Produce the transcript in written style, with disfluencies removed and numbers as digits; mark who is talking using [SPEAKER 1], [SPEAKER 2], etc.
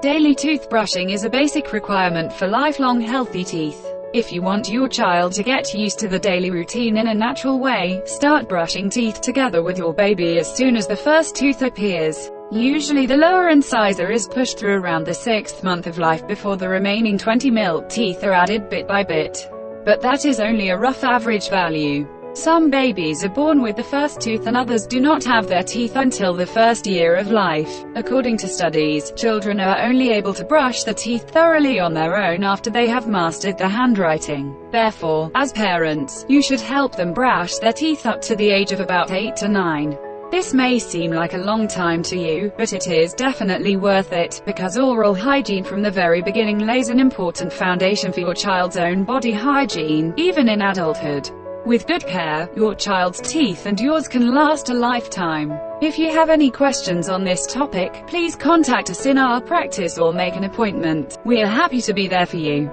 [SPEAKER 1] Daily toothbrushing is a basic requirement for lifelong healthy teeth. If you want your child to get used to the daily routine in a natural way, start brushing teeth together with your baby as soon as the first tooth appears. Usually the lower incisor is pushed through around the 6th month of life before the remaining 20 milk teeth are added bit by bit. But that is only a rough average value. Some babies are born with the first tooth and others do not have their teeth until the first year of life. According to studies, children are only able to brush their teeth thoroughly on their own after they have mastered the handwriting. Therefore, as parents, you should help them brush their teeth up to the age of about 8 to 9. This may seem like a long time to you, but it is definitely worth it, because oral hygiene from the very beginning lays an important foundation for your child's own body hygiene, even in adulthood. With good care, your child's teeth and yours can last a lifetime. If you have any questions on this topic, please contact us in our practice or make an appointment. We are happy to be there for you.